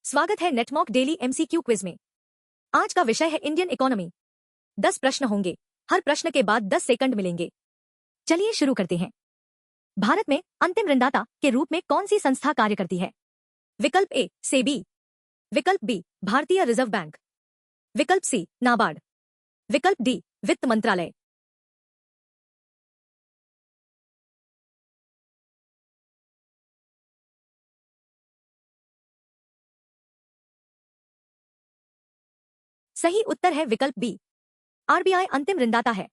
स्वागत है नेटमॉक daily MCQ quiz में। आज का विषय है इंडियन इकोनॉमी। 10 प्रश्न होंगे, हर प्रश्न के बाद 10 सेकंड मिलेंगे। चलिए शुरू करते हैं। भारत में अंतिम ऋणदाता के रूप में कौन सी संस्था कार्य करती है? विकल्प ए सेबी, विकल्प बी भारतीय रिजर्व बैंक, विकल्प सी नाबार्ड, विकल्प डी वित्त मंत्रालय। सही उत्तर है विकल्प बी। आरबीआई अंतिम ऋणदाता है।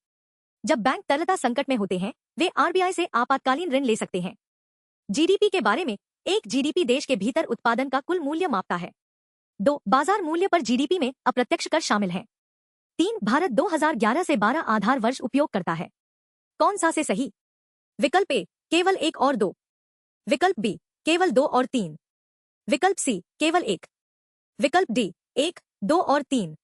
जब बैंक तरलता संकट में होते हैं, वे आरबीआई से आपातकालीन ऋण ले सकते हैं। जीडीपी के बारे में, एक जीडीपी देश के भीतर उत्पादन का कुल मूल्य मापता है। 2 बाजार मूल्य पर जीडीपी में अप्रत्यक्ष कर शामिल है। 3 भारत 2011 से 12 आधार वर्ष उपयोग करता है। कौन सा से सही? विकल्प ए केवल 1 और 2, विकल्प बी केवल 2 और 3, विकल्प सी केवल 1, विकल्प डी 1, 2 और 3।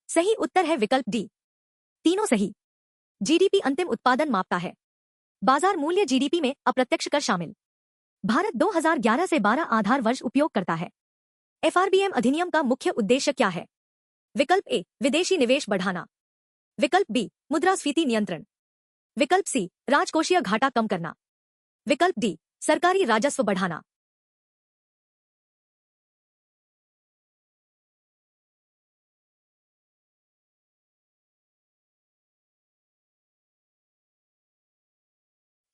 सही उत्तर है विकल्प डी, तीनों सही। जीडीपी अंतिम उत्पादन मापता है। बाजार मूल्य जीडीपी में अप्रत्यक्ष कर शामिल। भारत 2011 से 12 आधार वर्ष उपयोग करता है। एफआरबीएम अधिनियम का मुख्य उद्देश्य क्या है? विकल्प ए विदेशी निवेश बढ़ाना, विकल्प बी मुद्रास्फीति नियंत्रण, विकल्प सी राजकोषीय घाटा कम करना, विकल्प डी सरकारी राजस्व बढ़ाना।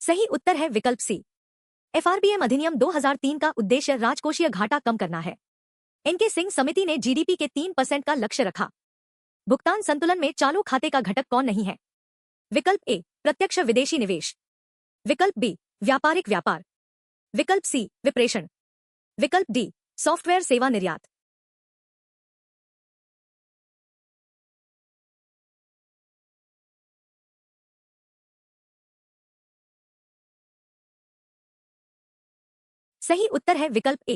सही उत्तर है विकल्प सी। एफआरबीएम अधिनियम 2003 का उद्देश्य राजकोषीय घाटा कम करना है। एनके सिंह समिति ने जीडीपी के 3% का लक्ष्य रखा। भुगतान संतुलन में चालू खाते का घटक कौन नहीं है? विकल्प ए प्रत्यक्ष विदेशी निवेश, विकल्प बी व्यापारिक व्यापार, विकल्प सी विप्रेषण, विकल्प डी सॉफ्टवेयर सेवा निर्यात। सही उत्तर है विकल्प ए।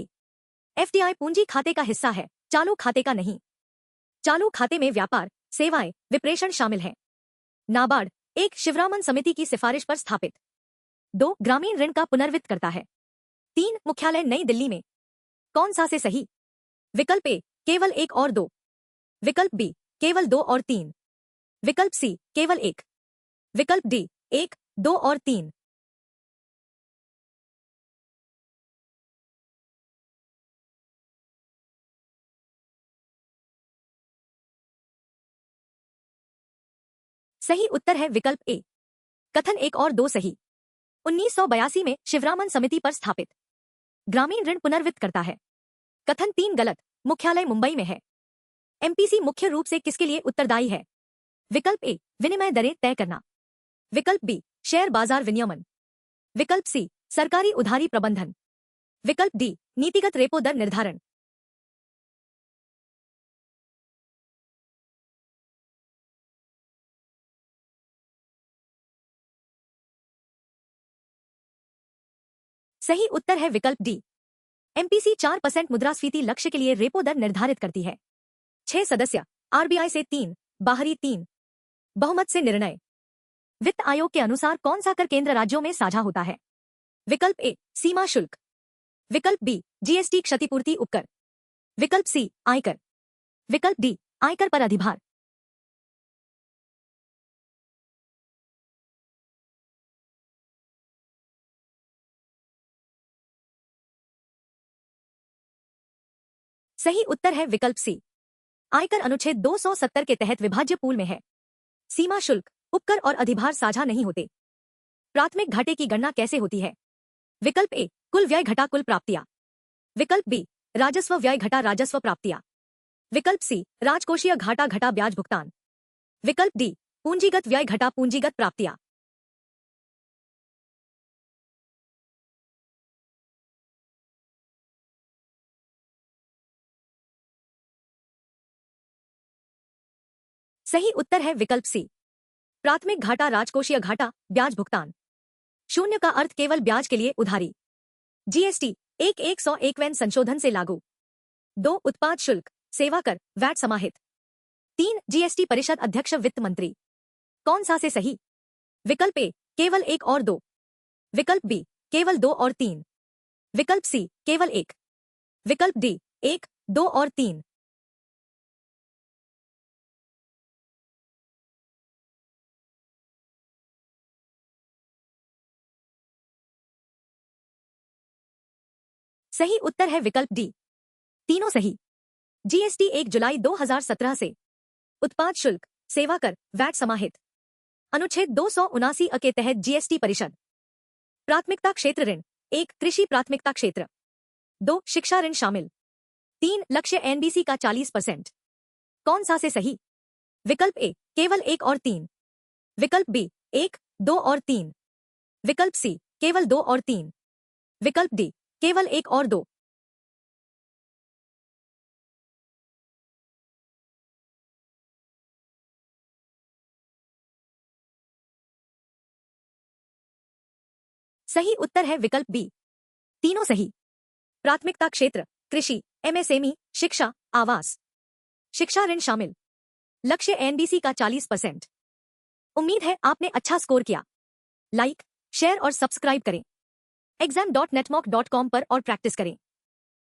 एफडीआई पूंजी खाते का हिस्सा है, चालू खाते का नहीं। चालू खाते में व्यापार, सेवाएं, विप्रेषण शामिल हैं। नाबार्ड एक शिवरामन समिति की सिफारिश पर स्थापित। 2 ग्रामीण ऋण का पुनर्वित्त करता है। 3 मुख्यालय नई दिल्ली में। कौन सा से सही? विकल्प ए केवल 1 और 2, विकल्प बी केवल 2 और 3, विकल्प सी केवल 1, विकल्प डी 1, 2 और 3। सही उत्तर है विकल्प ए। कथन 1 और 2 सही। 1982 में शिवरामन समिति पर स्थापित। ग्रामीण ऋण पुनर्वित्त करता है। कथन 3 गलत, मुख्यालय मुंबई में है। एमपीसी मुख्य रूप से किसके लिए उत्तरदायी है? विकल्प ए विनिमय दरें तय करना, विकल्प बी शेयर बाजार विनियमन, विकल्प सी सरकारी उधारी प्रबंधन, विकल्प डी नीतिगत रेपो दर निर्धारण। सही उत्तर है विकल्प डी। एमपीसी 4% मुद्रास्फीति लक्ष्य के लिए रेपो दर निर्धारित करती है। 6 सदस्य, आरबीआई से 3, बाहरी 3। बहुमत से निर्णय। वित्त आयोग के अनुसार कौन सा कर केंद्र राज्यों में साझा होता है? विकल्प ए सीमा शुल्क, विकल्प बी जीएसटी क्षतिपूर्ति उपकर, विकल्प सी आयकर, विकल्प डी आयकर पर अधिभार। सही उत्तर है विकल्प सी। आयकर अनुच्छेद 270 के तहत विभाज्य पूल में है। सीमा शुल्क, उपकर और अधिभार साझा नहीं होते। प्राथमिक घाटे की गणना कैसे होती है? विकल्प ए कुल व्यय घटा कुल प्राप्तियां, विकल्प बी राजस्व व्यय घटा राजस्व प्राप्तियां, विकल्प सी राजकोषीय घाटा घटा ब्याज भुगतान, विकल्प डी पूंजीगत व्यय घटा पूंजीगत प्राप्तियां। सही उत्तर है विकल्प सी। प्राथमिक घाटा राजकोषीय घाटा ब्याज भुगतान। 0 का अर्थ केवल ब्याज के लिए उधारी। जीएसटी 1/151 संशोधन से लागू। 2 उत्पाद शुल्क, सेवा कर, वैट समाहित। 3 जीएसटी परिषद अध्यक्ष वित्त मंत्री। कौन सा से सही? विकल्प ए केवल 1 और 2, विकल्प बी केवल 2 और 3, विकल्प सी केवल 1, विकल्प डी 1, 2 और 3। सही उत्तर है विकल्प डी, तीनों सही। जीएसटी 1 जुलाई 2017 से उत्पाद शुल्क, सेवा कर, वैट समाहित अनुच्छेद 279 अ के तहत जीएसटी परिषद। प्राथमिकता क्षेत्र ऋण, 1 कृषि प्राथमिकता क्षेत्र, 2 शिक्षा ऋण शामिल, 3 लक्ष्य एनडीसी का 40%। कौन सा से सही? विकल्प ए केवल 1 और 3, विकल्प बी 1, 2 और 3, विकल्प सी केवल 2 और 3, विकल्प डी केवल 1 और 2। सही उत्तर है विकल्प बी, तीनों सही। प्राथमिकता क्षेत्र कृषि, एमएसएमई, शिक्षा, आवास, शिक्षा ऋण शामिल, लक्ष्य एनडीसी का 40%। उम्मीद है आपने अच्छा स्कोर किया। लाइक, शेयर और सब्सक्राइब करें। exam.netmock.com पर और प्रैक्टिस करें।